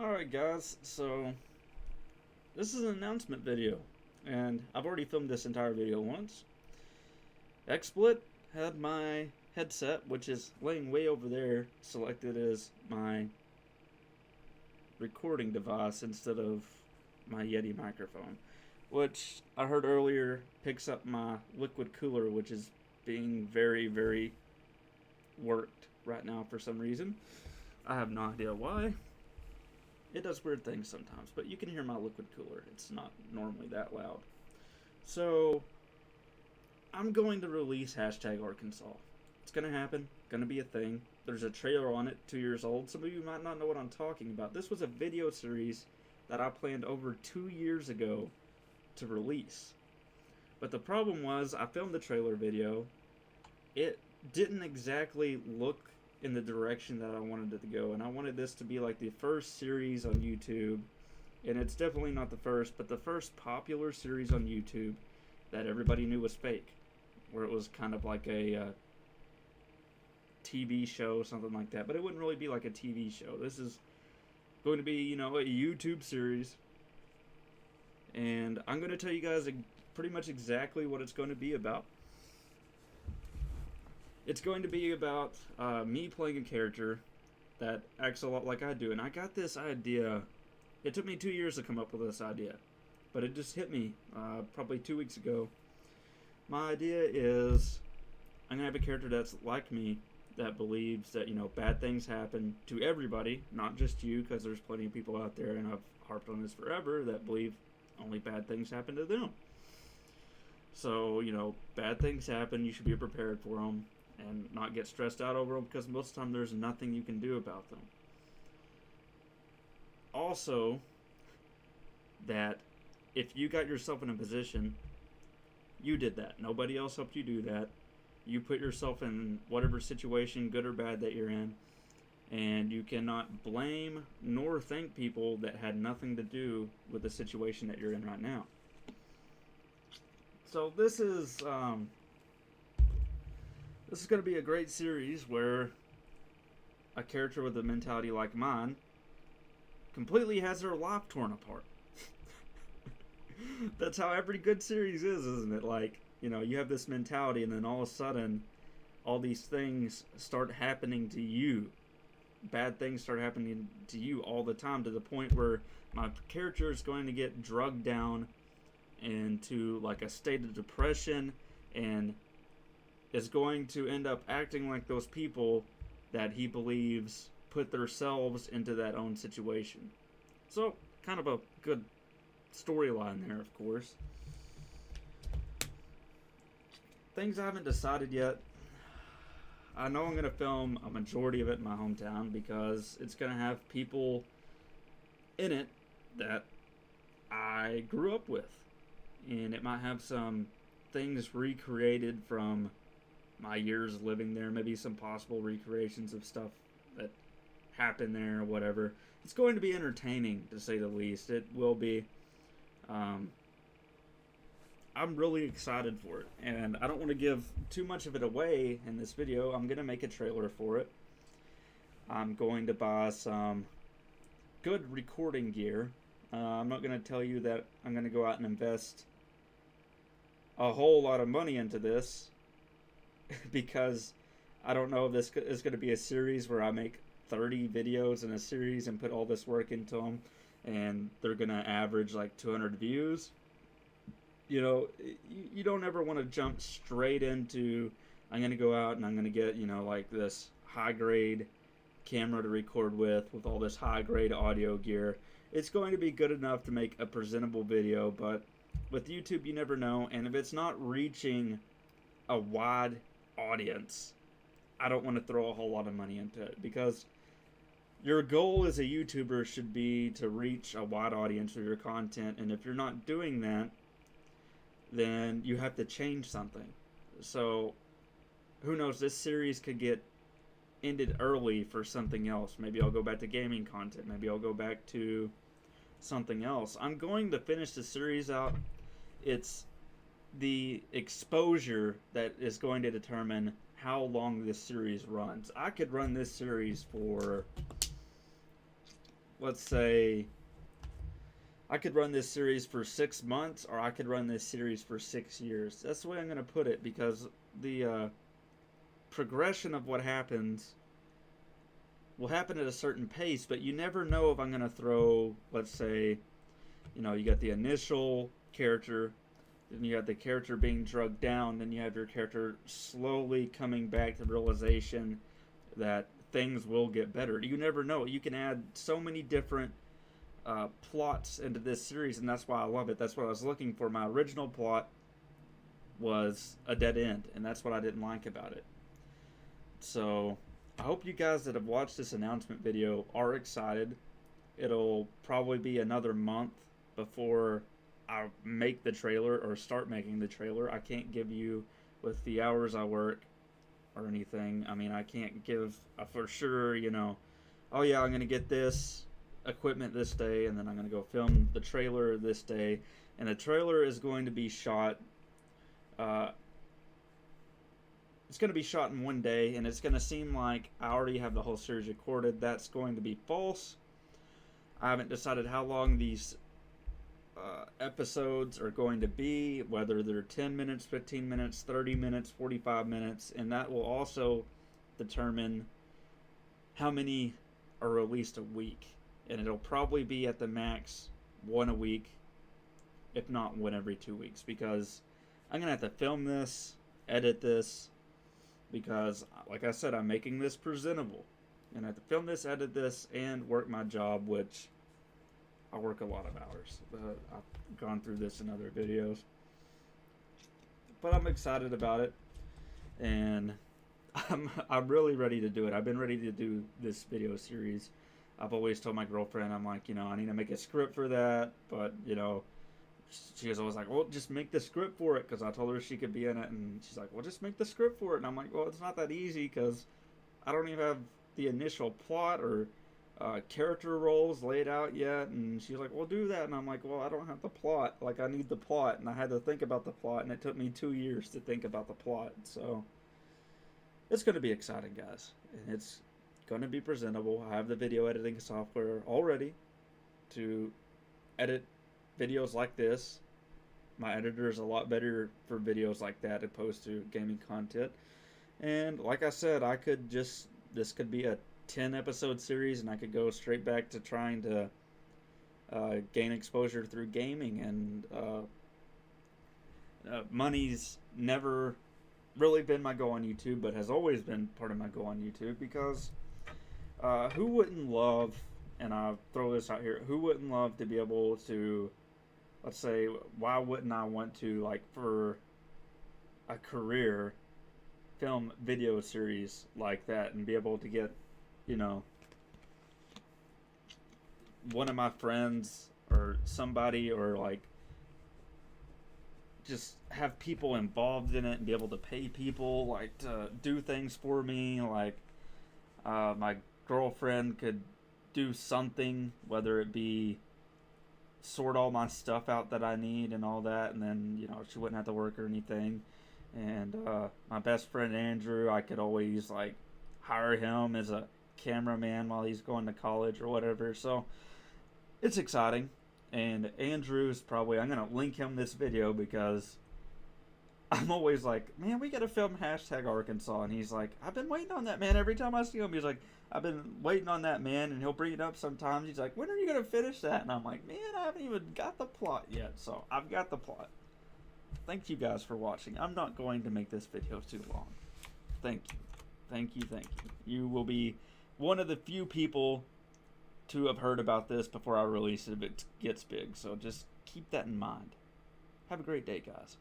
Alright guys, so this is an announcement video, and I've already filmed this entire video once. XSplit had my headset, which is laying way over there, selected as my recording device instead of my Yeti microphone, which I heard earlier picks up my liquid cooler, which is being very worked right now for some reason. I have no idea why. It does weird things sometimes, but you can hear my liquid cooler. It's not normally that loud. So, I'm going to release hashtag Arkansas. It's going to happen. Going to be a thing. There's a trailer on it, 2 years old. Some of you might not know what I'm talking about. This was a video series that I planned over 2 years ago to release. But the problem was, I filmed the trailer video. It didn't exactly look in the direction that I wanted it to go, and I wanted this to be like the first series on YouTube, and it's definitely not the first, but the first popular series on YouTube that everybody knew was fake, where it was kind of like a TV show, something like that, but it wouldn't really be like a TV show. This is going to be, you know, a YouTube series, and I'm going to tell you guys pretty much exactly what it's going to be about. It's going to be about me playing a character that acts a lot like I do. And I got this idea. It took me 2 years to come up with this idea, but it just hit me probably 2 weeks ago. My idea is I'm going to have a character that's like me, that believes that, you know, bad things happen to everybody, not just you, because there's plenty of people out there, and I've harped on this forever, that believe only bad things happen to them. So, you know, bad things happen, you should be prepared for them and not get stressed out over them, because most of the time there's nothing you can do about them. Also, that if you got yourself in a position, you did that. Nobody else helped you do that. You put yourself in whatever situation, good or bad, that you're in, and you cannot blame nor thank people that had nothing to do with the situation that you're in right now. So this is going to be a great series where a character with a mentality like mine completely has their life torn apart. That's how every good series is, isn't it? Like, you know, you have this mentality, and then all of a sudden, all these things start happening to you. Bad things start happening to you all the time, to the point where my character is going to get drugged down into like a state of depression, and is going to end up acting like those people that he believes put themselves into that own situation. So, kind of a good storyline there, of course. Things I haven't decided yet. I know I'm going to film a majority of it in my hometown, because it's going to have people in it that I grew up with. And it might have some things recreated from my years living there, maybe some possible recreations of stuff that happened there or whatever. It's going to be entertaining, to say the least. It will be. I'm really excited for it, and I don't want to give too much of it away in this video. I'm going to make a trailer for it. I'm going to buy some good recording gear. I'm not going to tell you that I'm going to go out and invest a whole lot of money into this, because I don't know if this is going to be a series where I make 30 videos in a series and put all this work into them, and they're going to average like 200 views. You know, you don't ever want to jump straight into, I'm going to go out and I'm going to get, you know, like this high grade camera to record with all this high grade audio gear. It's going to be good enough to make a presentable video, but with YouTube you never know, and if it's not reaching a wide audience, I don't want to throw a whole lot of money into it, because your goal as a YouTuber should be to reach a wide audience with your content, and if you're not doing that, then you have to change something. So who knows, this series could get ended early for something else. Maybe I'll go back to gaming content, maybe I'll go back to something else. I'm going to finish the series out. It's the exposure that is going to determine how long this series runs. I could run this series for let's say I could run this series for 6 months, or I could run this series for 6 years. That's the way I'm going to put it, because the progression of what happens will happen at a certain pace, but you never know if I'm going to throw, let's say, you got the initial character, then you have the character being drugged down, then you have your character slowly coming back to the realization that things will get better. You never know. You can add so many different plots into this series, and that's why I love it. That's what I was looking for. My original plot was a dead end, and that's what I didn't like about it. So I hope you guys that have watched this announcement video are excited. It'll probably be another month before I make the trailer or start making the trailer. I can't give you, with the hours I work or anything, I mean, I can't give a for sure, oh yeah, I'm going to get this equipment this day, and then I'm going to go film the trailer this day. And the trailer is going to be shot, it's going to be shot in one day, and it's going to seem like I already have the whole series recorded. That's going to be false. I haven't decided how long these episodes are going to be, whether they're 10 minutes, 15 minutes, 30 minutes, 45 minutes, and that will also determine how many are released a week. And it'll probably be at the max one a week, if not one every 2 weeks, because I'm going to have to film this, edit this, because, like I said, I'm making this presentable. And I have to film this, edit this, and work my job, which I work a lot of hours. I've gone through this in other videos. But I'm excited about it, and I'm really ready to do it. I've been ready to do this video series. I've always told my girlfriend, I'm like, I need to make a script for that, but, she was always like, well, just make the script for it, because I told her she could be in it, and she's like, well, just make the script for it. And I'm like, well, it's not that easy, because I don't even have the initial plot or character roles laid out yet. And she's like, well, do that. And I'm like, well, I don't have the plot. Like, I need the plot, and I had to think about the plot, and it took me 2 years to think about the plot. So it's going to be exciting, guys, and it's going to be presentable. I have the video editing software already to edit videos like this. My editor is a lot better for videos like that opposed to gaming content. And like I said, this could be a 10 episode series, and I could go straight back to trying to gain exposure through gaming. And money's never really been my goal on YouTube, but has always been part of my goal on YouTube, because who wouldn't love, and I'll throw this out here, who wouldn't love to be able to, let's say, why wouldn't I want to, like, for a career, film video series like that, and be able to get, one of my friends or somebody, or like just have people involved in it and be able to pay people like to do things for me. Like my girlfriend could do something, whether it be sort all my stuff out that I need and all that, and then she wouldn't have to work or anything. And my best friend Andrew, I could always like hire him as a cameraman while he's going to college or whatever. So it's exciting. And Andrew's probably, I'm gonna link him this video, because I'm always like, man, we gotta film #Arkansas. And he's like, I've been waiting on that, man. Every time I see him, he's like, I've been waiting on that, man. And he'll bring it up sometimes. He's like, when are you gonna finish that? And I'm like, man, I haven't even got the plot yet. So I've got the plot. Thank you guys for watching. I'm not going to make this video too long. Thank you. Thank you, thank you. You will be one of the few people to have heard about this before I release it if it gets big. So just keep that in mind. Have a great day, guys.